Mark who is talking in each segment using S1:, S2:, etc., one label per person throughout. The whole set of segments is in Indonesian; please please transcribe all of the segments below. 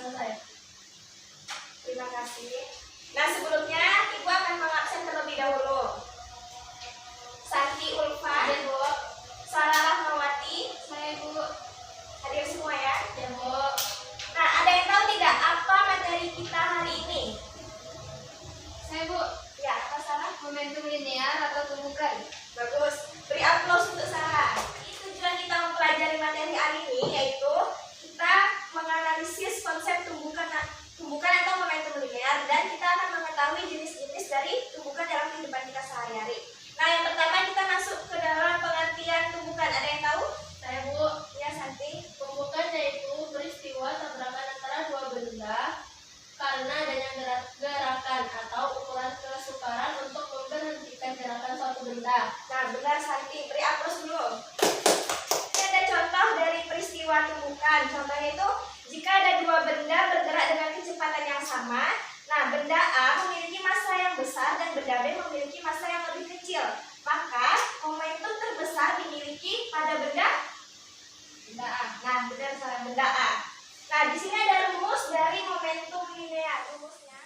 S1: selesai.
S2: Terima kasih. Nah, sebelumnya Ibu akan mengabsen terlebih dahulu. Santi Ulfa,
S1: Ya, Bu.
S2: Sarah Rahmawati,
S1: Saya, Bu.
S2: hadir semua ya.
S1: Ya, Bu.
S2: Nah, ada yang tahu tidak apa materi kita hari ini?
S1: Saya, Bu.
S2: Ya, apa Sarah?
S1: Momentum linear atau tumbukan.
S2: Bagus. Beri aplaus untuk Sarah. Tujuan kita mempelajari materi hari ini yaitu kita menganalisis konsep tumbukan atau momentum linear, dan kita akan mengetahui jenis-jenis dari tumbukan dalam kehidupan kita sehari-hari. Nah, yang pertama kita masuk ke dalam pengertian tumbukan. Ada yang tahu?
S1: Saya, Bu.
S2: Ya, Santi.
S1: Tumbukan yaitu peristiwa tabrakan antara dua benda karena adanya gerakan atau ukuran kesukaran untuk memberhentikan gerakan suatu benda.
S2: Nah, benar Santi. Beri aplaus dulu. Ini ada contoh dari peristiwa tumbukan. Contohnya itu jika ada dua benda bergerak dengan kecepatan yang sama. Nah, benda A memiliki massa yang besar dan benda B memiliki massa yang lebih kecil. Maka momentum terbesar dimiliki pada benda A. Nah, benar salah, benda A. Nah, di sini ada rumus dari momentum linear. Rumusnya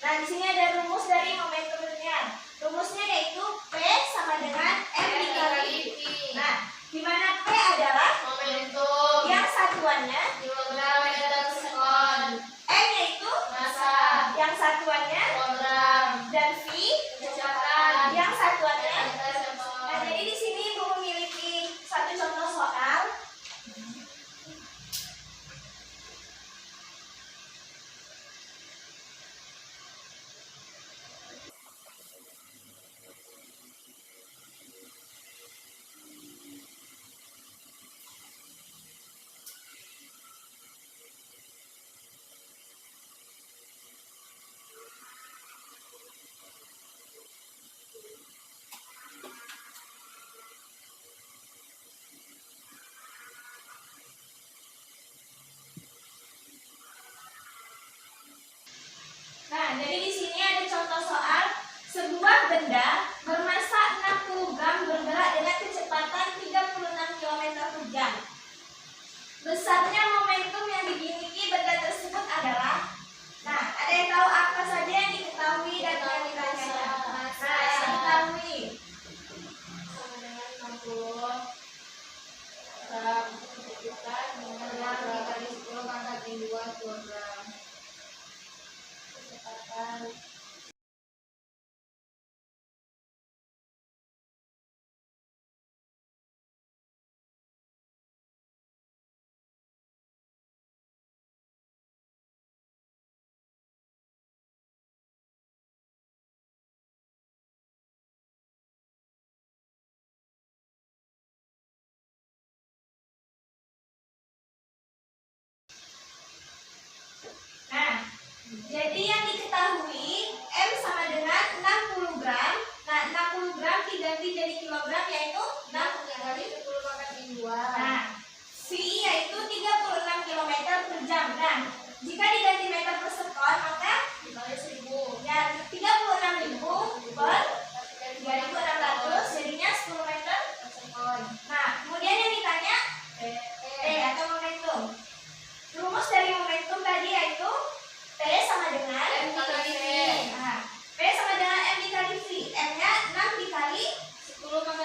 S2: Nah, di sini ada rumus dari momentum linear. Rumusnya yaitu P sama dengan M dikali V. Nah, di mana P adalah
S1: Momentum.
S2: yang satuannya,
S1: Kilogram meter sekon.
S2: M yaitu
S1: Massa.
S2: yang satuannya,
S1: Kilogram.
S2: dan V
S1: Kecepatan.
S2: yang satuannya.
S1: Meter sekon.
S2: Nah, jadi di sini Ibu memiliki satu contoh soal. Nah, jadi di sini ada contoh soal sebuah benda bermassa 60 gram bergerak dengan kecepatan 36 km per jam. Besarnya momentum yang dimiliki benda tersebut adalah, nah, ada yang tahu apa saja yang diketahui dan yang ditanyakan? Nah, yang diketahui.
S1: Sama dengan 60 gram. Kecepatan dengan dikali 10 pangkat 2 kilogram. Kecepatan.
S2: Nah, jadi yang diketahui M sama dengan 60 gram. Nah, 60 gram diganti jadi kilogram yaitu 6
S1: Kali 10 pangkat 2.
S2: Nah, V yaitu 36 km per jam. Nah, jika diganti meter per sekon, maka
S1: Dikali 1000.
S2: ya 36.000 per 3.600 jadinya 10 meter.
S1: Per sekon.
S2: Nah, kemudian yang ditanya T atau momentum. Rumus dari momentum tadi yaitu T sama dengan
S1: M dikali V.
S2: Nah, P sama dengan M dikali V. M-nya 6 dikali
S1: 10 pangkat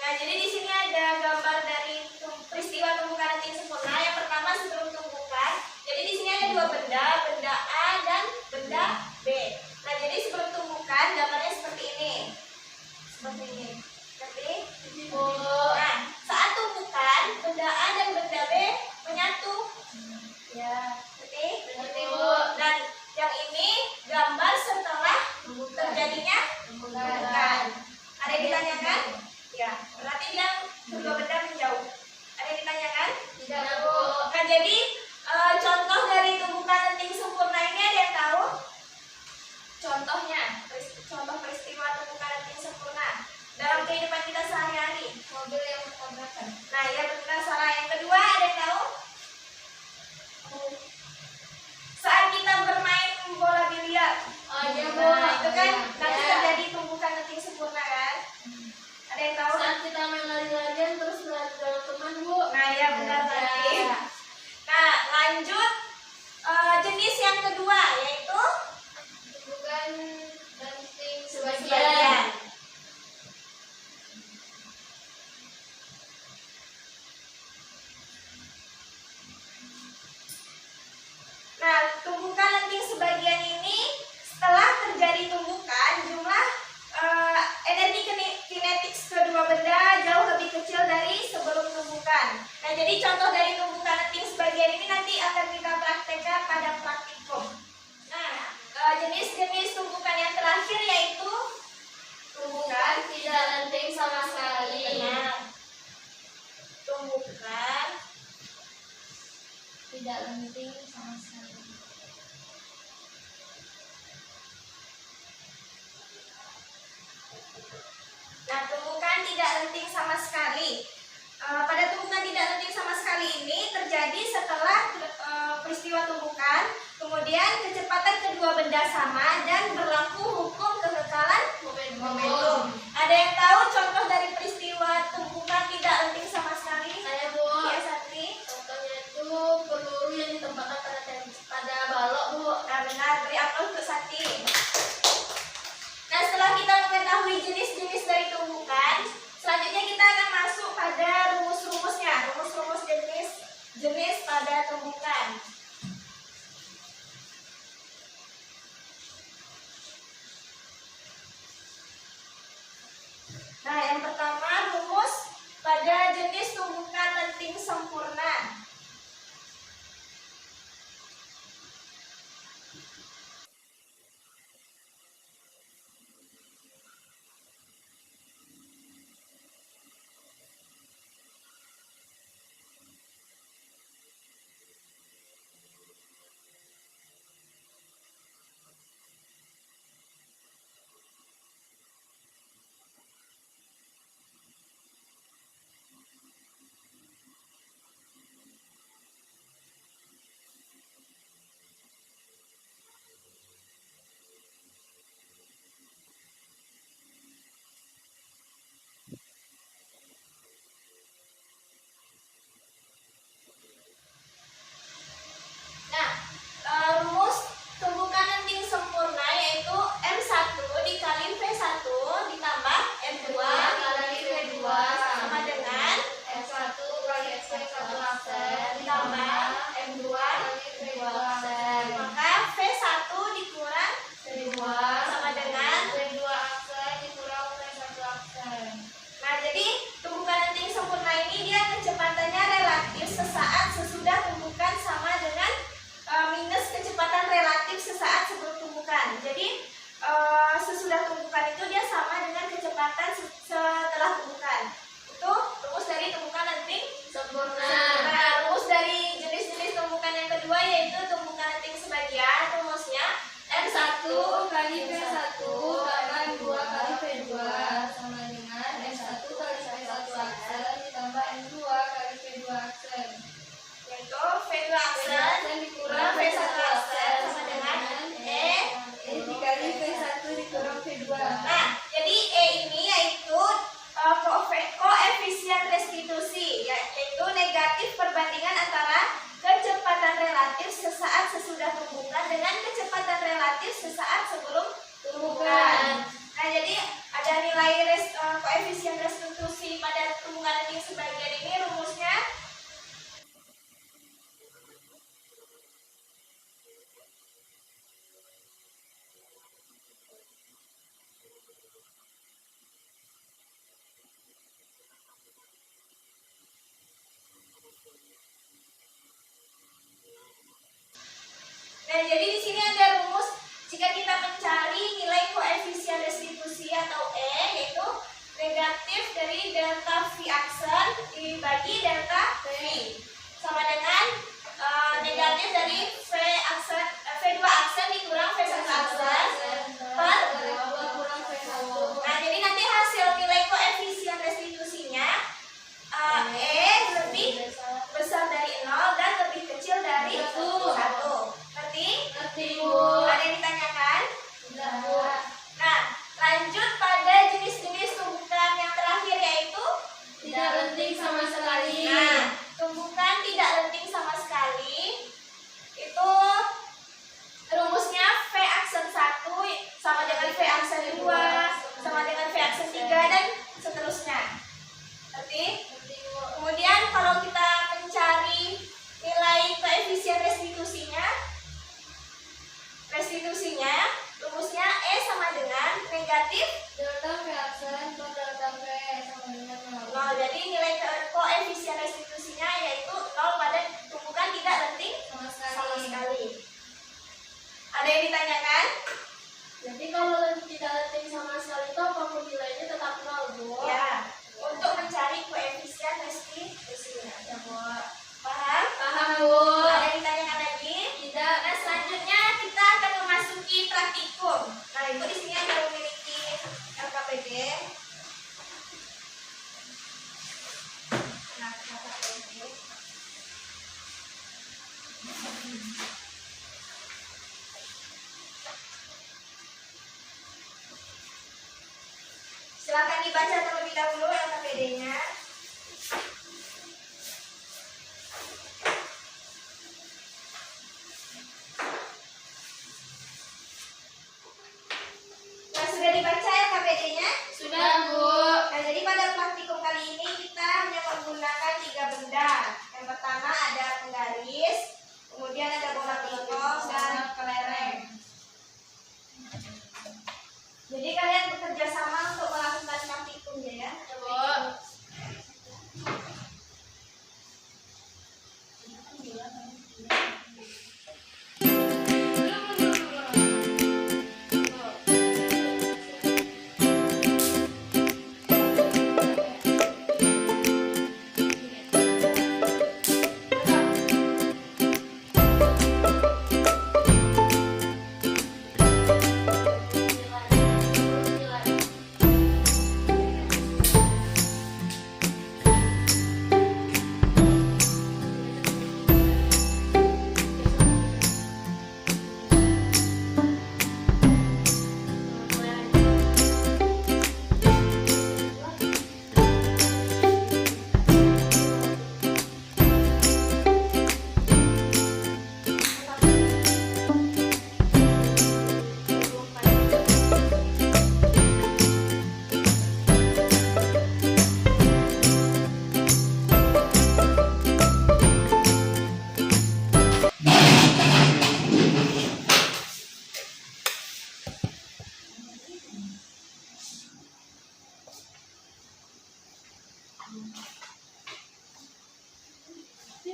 S2: Nah, jadi di sini ada gambar dari peristiwa tumbukan nanti sempurna. Yang pertama sebelum tumbukan. Jadi di sini ada dua benda, benda A dan benda B. Nah, jadi sebelum tumbukan gambarnya seperti ini. Seperti ini. Ngerti? Nah, saat tumbukan benda A dan benda B menyatu.
S1: Ya.
S2: Ngerti?
S1: Ngerti, Bu.
S2: Dan yang ini gambar setelah terjadinya tumbukan. Ada yang ditanyakan? Ya, berarti dia kedua benda menjauh. Ada yang ditanyakan?
S1: Tidak, Bu.
S2: Nah, jadi contoh dari tumbukan lenting sempurna ini ada yang tahu? Contohnya, contoh peristiwa tumbukan lenting sempurna dalam kehidupan kita sehari-hari.
S1: Mobil yang bertabrakan.
S2: Nah, ya benar salah. Yang kedua ada yang tahu? Saat kita bermain bola biliar.
S1: Oh iya, Bu.
S2: Nah, itu kan
S1: Iya.
S2: nanti
S1: Ya.
S2: terjadi tumbukan lenting sempurna kan? Ada yang tahu?
S1: Saat kita main lari-larian terus berada dalam teman, Bu.
S2: Nah, ya benar tadi.
S1: Ya.
S2: Nah, lanjut jenis yang kedua yaitu
S1: Bukan penting
S2: sebagian.
S1: sebagian.
S2: Nah, tumbukan lenting sebagian ini setelah terjadi tumbukan, jumlah energi kinetik kedua benda jauh lebih kecil dari sebelum tumbukan. Nah, jadi contoh dari tumbukan lenting sebagian ini nanti akan kita praktekkan pada praktikum. Nah, jenis-jenis tumbukan yang terakhir yaitu
S1: Tumbukan tidak penting sama sekali.
S2: Benar. Tumbukan
S1: Tidak penting sama sekali.
S2: Nah, tumbukan tidak lenting sama sekali. Pada tumbukan tidak lenting sama sekali ini terjadi setelah peristiwa tumbukan, kemudian kecepatan kedua benda sama dan berlaku hukum kekekalan momentum. Ada yang tahu contoh dari peristiwa tumbukan tidak lenting sama sekali?
S1: Saya, Bu.
S2: Ya, Satri.
S1: Contohnya itu peluru yang ditembakkan pada balok, Bu.
S2: Nah, benar. Beri aplaus untuk Satri. Nah, setelah kita mengetahui jenis-jenis dari tumbukan, selanjutnya kita akan masuk pada rumus-rumusnya, rumus-rumus jenis pada tumbukan. Nah, yang pertama rumus pada jenis tumbukan lenting sempurna. Rumus tumbukan lenting sempurna yaitu M1 dikali V1 ditambah M2
S1: Kali V2
S2: sama dengan
S1: S1 kali S1 aksen
S2: ditambah M2
S1: kali V2 aksen.
S2: maka V1 dikurang
S1: V2
S2: sama dengan
S1: V2 aksen dikurang V1 aksen.
S2: Nah, jadi tumbukan lenting sempurna ini dia kecepatannya relatif sesaat sesudah tumbukan sama dengan minus kecepatan relatif sesaat sebelum tumbukan. Jadi sesudah tumbukan itu dia sama dengan kecepatan setelah tumbukan. Itu rumus dari tumbukan lenting
S1: Sempurna.
S2: Nah, rumus dari jenis-jenis tumbukan yang kedua yaitu tumbukan lenting sebagian. Rumusnya M1
S1: kali V1 tambah 2 kali V2 sama dengan S1 kali V1 aksen ditambah M2 kali V2 aksen.
S2: yaitu V2 aksen dikurang V1 aksen sama dengan E.
S1: dikali V1 dikurang V2.
S2: Nah, jadi E ini yaitu koefisien restitusi, yaitu negatif perbandingan antara kecepatan relatif sesaat sesudah tumbukan dengan kecepatan relatif sesaat sebelum tumbukan. Nah, jadi ada nilai koefisien restitusi restitusi pada tumbukan lenting sebagian ini rumusnya nah, jadi di sini ada rumus jika kita mencari nilai koefisien restitusi atau E, yaitu negatif dari delta V aksen dibagi delta V sama dengan negatif dari V2 aksen dikurang V1 aksen per. Nah, jadi nanti hasil nilai koefisien restitusinya E lebih besar dari 0 dan lebih kecil dari 1. Ngerti? Ada yang ditanyakan? Nah, lanjut pada jenis-jenis tumbukan yang terakhir yaitu
S1: tidak lenting sama sekali.
S2: Nah, tumbukan tidak lenting sama sekali itu rumusnya V aksen 1 sama dengan V aksen 2 sama dengan V aksen 3 dan seterusnya. Ngerti? Kemudian kalau kita mencari nilai koefisien restitusinya rumusnya E sama dengan negatif
S1: Delta V aksen per delta V sama dengan 0.
S2: 0. Jadi nilai koefisien restitusinya yaitu 0 pada tumbukan tidak lenting
S1: Sama
S2: sama
S1: sekali.
S2: sekali. Ada yang ditanyakan?
S1: Jadi kalau tidak lenting sama sekali itu apapun nilainya tetap 0, Bu.
S2: Ya. Untuk mencari koefisien restitusinya. Ya, Bu. Paham?
S1: Paham, Bu.
S2: Ada yang ditanyakan lagi?
S1: Tidak.
S2: Nah, selanjutnya kita akan memasuki praktikum. Nah, itu di sini ada memiliki LKPD. Nah, LKPD. Silakan dibaca terlebih dahulu LKPD-nya. Nah, sudah dibaca LKPD-nya?
S1: Sudah, Bu.
S2: Nah, jadi pada praktikum kali ini kita hanya menggunakan 3 benda. Yang pertama ada penggaris, kemudian ada bola pingpong dan kelereng. Jadi kalian bekerja sama untuk melakukan praktikumnya ya.
S1: Bu.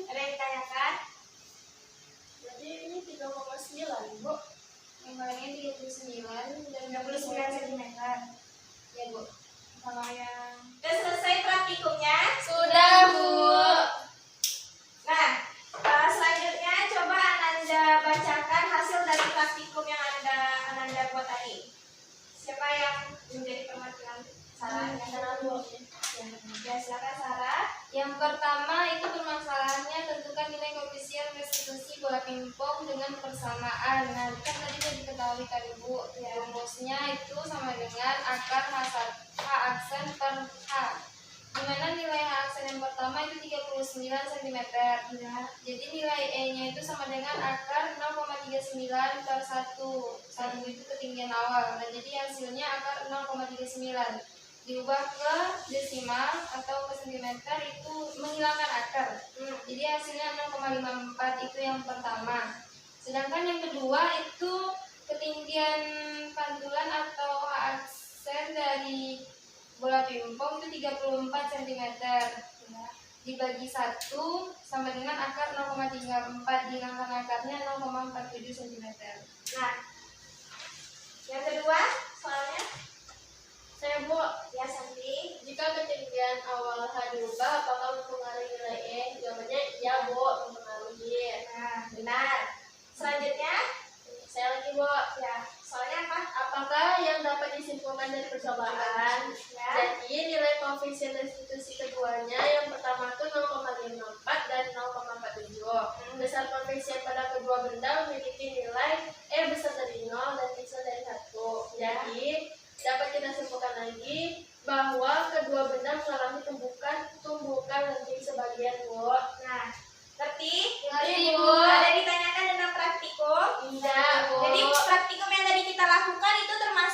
S2: Ada yang ditanyakan?
S1: Jadi ini 3,9, Bu. Yang ini 39 dan
S2: 39 cm.
S1: Ya, Bu.
S2: Kalau yang sudah selesai praktikumnya?
S1: Sudah, Bu.
S2: Nah, selanjutnya coba Ananda bacakan hasil dari praktikum yang Ananda buat tadi. Siapa yang menjadi perwakilan Sarah? Ya, silakan Sarah.
S1: Yang pertama itu permasalahannya tentukan nilai koefisien restitusi bola pingpong dengan persamaan. Nah, kan tadi sudah diketahui tadi, Bu. Rumusnya itu sama dengan akar H aksen per H. Dimana nilai H aksen yang pertama itu 39 cm.
S2: Ya.
S1: Jadi nilai E-nya itu sama dengan akar 0,39 per 1. 1 itu ketinggian awal. Nah, jadi hasilnya akar 0,39. diubah ke desimal atau ke sentimeter itu menghilangkan akar. Jadi hasilnya 0,54 itu yang pertama. Sedangkan yang kedua itu ketinggian pantulan atau aksen dari bola pingpong itu 34 cm. Dibagi 1 sama dengan akar 0,34, dihilangkan akarnya 0,47 cm.
S2: Nah, yang kedua soalnya
S3: Saya Bu,
S2: ya Santi.
S3: jika ketinggian awal H diubah, apakah mempengaruhi nilai E? Jawabannya iya Bu, mempengaruhi.
S2: Nah, benar. Selanjutnya
S3: Saya lagi Bu,
S2: ya soalnya apa?
S3: apakah yang dapat disimpulkan dari percobaan?
S2: Ya.
S3: Jadi nilai koefisien restitusi keduanya yang pertama itu 0,54 dan 0,47. Besar koefisien pada kedua benda memiliki nilai E besar dari 0 dan kecil dari 1. Jadi dapat kita simpulkan lagi bahwa kedua benda mengalami tumbukan lenting sebagian Bu.
S2: Nah, ngerti?
S3: Ngerti, Bu.
S2: Ada ditanyakan tentang praktikum.
S3: Iya Bu.
S2: Jadi praktikum yang tadi kita lakukan itu termasuk